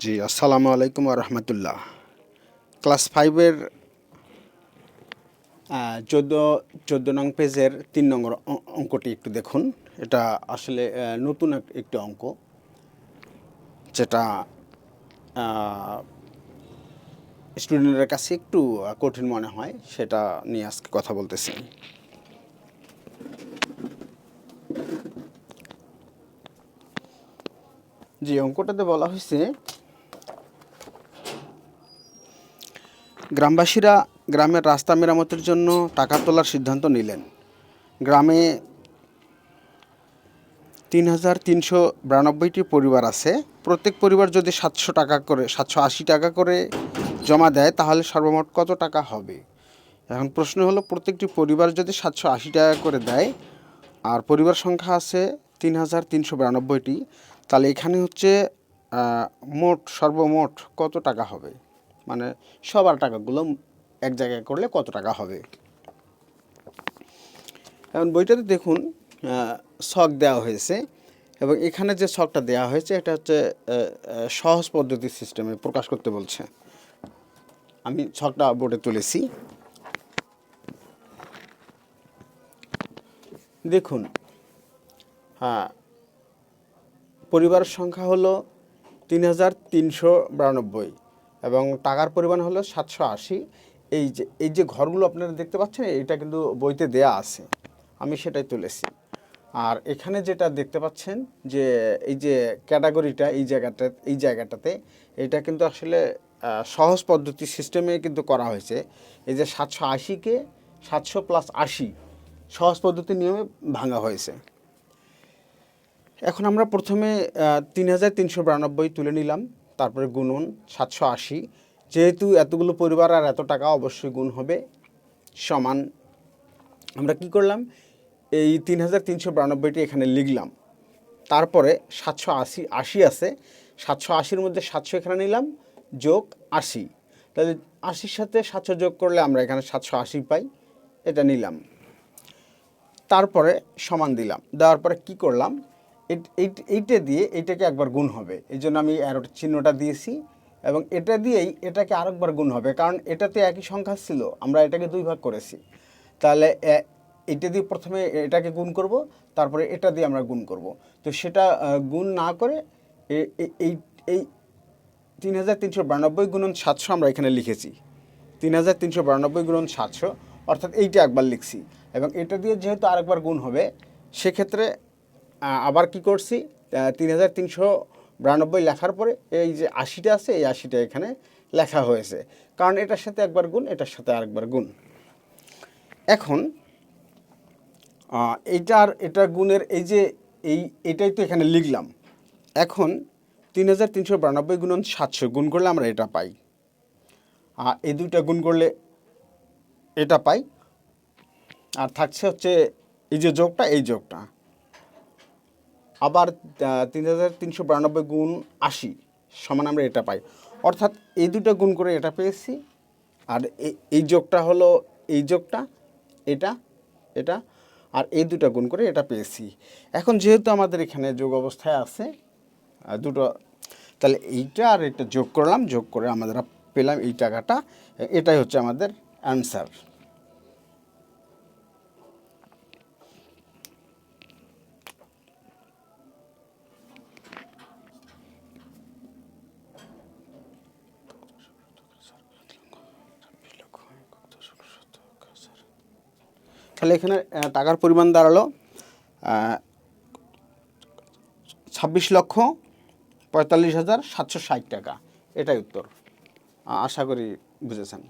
জি, আসসালামু আলাইকুম ওয়া রাহমাতুল্লাহ। ক্লাস 5 এর 14 নং পেজের 3 নম্বর অঙ্কটি একটু দেখুন। এটা আসলে নতুন একটি অঙ্ক, যেটা স্টুডেন্টের কাছে একটু কঠিন মনে হয়, সেটা নিয়ে আজকে কথা বলতেছি। জি, অঙ্কটাতে বলা হয়েছে গ্রামবাসীরা গ্রামের রাস্তা মেরামতের জন্য টাকা তোলার সিদ্ধান্ত নিলেন। গ্রামে 3,392টি পরিবার আছে। প্রত্যেক পরিবার যদি 780 টাকা করে জমা দেয়, তাহলে সর্বমোট কত টাকা হবে? এখন প্রশ্ন হলো, প্রত্যেকটি পরিবার যদি 780 টাকা করে দেয় আর পরিবার সংখ্যা আছে 3,392টি, তাহলে এখানে হচ্ছে সর্বমোট কত টাকা হবে, মানে সবার টাকাগুলো এক জায়গায় করলে কত টাকা হবে। এখন বইটাতে দেখুন ছক দেওয়া হয়েছে, এবং এখানে যে ছকটা দেওয়া হয়েছে এটা হচ্ছে সহজ পদ্ধতি সিস্টেমে প্রকাশ করতে বলছে। আমি ছকটা বোর্ডে তুলেছি। দেখুন, পরিবারের সংখ্যা হলো 3,392 এবং টাকার পরিমাণ হলো 780। এই যে ঘরগুলো আপনারা দেখতে পাচ্ছেন, এটা কিন্তু বইতে দেয়া আছে, আমি সেটাই তুলেছি। আর এখানে যেটা দেখতে পাচ্ছেন যে এই যে ক্যাটাগরিটা এই জায়গাটাতে এটা কিন্তু আসলে সহজ পদ্ধতি সিস্টেমে কিন্তু করা হয়েছে। এই যে 780কে 700 + 80 সহজ পদ্ধতি নিয়মে ভাঙা হয়েছে। এখন আমরা প্রথমে 3,392 তুলে নিলাম, তারপরে গুণন 780। যেহেতু এতগুলো পরিবার আর এত টাকা, অবশ্যই গুণ হবে, সমান। আমরা কি করলাম, এই 3,392টি এখানে লিখলাম। তারপরে 780 আছে, 780-র মধ্যে 700 এখানে নিলাম, যোগ 80। তাহলে 80-র সাথে 700 যোগ করলে আমরা এখানে 780 পাই, এটা নিলাম। তারপরে সমান দিলাম, দেওয়ার পরে কি করলাম, এইটা দিয়ে এইটাকে একবার গুণ হবে, এই জন্য আমি অ্যারো চিহ্নটা দিয়েছি। এবং এটা দিয়েই এটাকে আরেকবার গুণ হবে, কারণ এটাতে একই সংখ্যা ছিল, আমরা এটাকে 2 ভাগ করেছি। তাহলে এটা দিয়ে প্রথমে এটাকে গুণ করব, তারপরে এটা দিয়ে আমরা গুণ করব। তো সেটা গুণ না করে এই এই 3,392 গুণন 700 আমরা এখানে লিখেছি। 3,392 গুণন 700, অর্থাৎ এইটা একবার লিখছি। এবং এটা দিয়ে যেহেতু আরেকবার গুণ হবে, সেক্ষেত্রে আবার কি করছি, 3,392 লেখার পরে এই যে 80টা আছে, এই 80টা এখানে লেখা হয়েছে, কারণ এটার সাথে একবার গুণ, এটার সাথে আরেকবার গুণ। এখন এটা গুণের এটাই তো এখানে লিখলাম। এখন 3,392 গুণন 700 গুণ করলে আমরা এটা পাই, আর এই দুইটা গুণ করলে এটা পাই, আর থাকছে হচ্ছে এই যে যোগটা, এই যোগটা। আবার 3,392 গুণ 80 সমান আমরা এটা পাই, অর্থাৎ এই দুটো গুণ করে এটা পেয়েছি। আর এই যোগটা হলো এই যোগটা, এটা আর এই দুটো গুণ করে এটা পেয়েছি। এখন যেহেতু আমাদের এখানে যোগ অবস্থায় আছে দুটো, তাহলে এইটা আর এটা যোগ করলাম, যোগ করে আমরা পেলাম এই টাকাটা। এটাই হচ্ছে আমাদের অ্যান্সার। তাহলে এখানে টাকার পরিমাণ দাঁড়ালো 26,45,760 টাকা। এটাই উত্তর। আশা করি বুঝেছেন।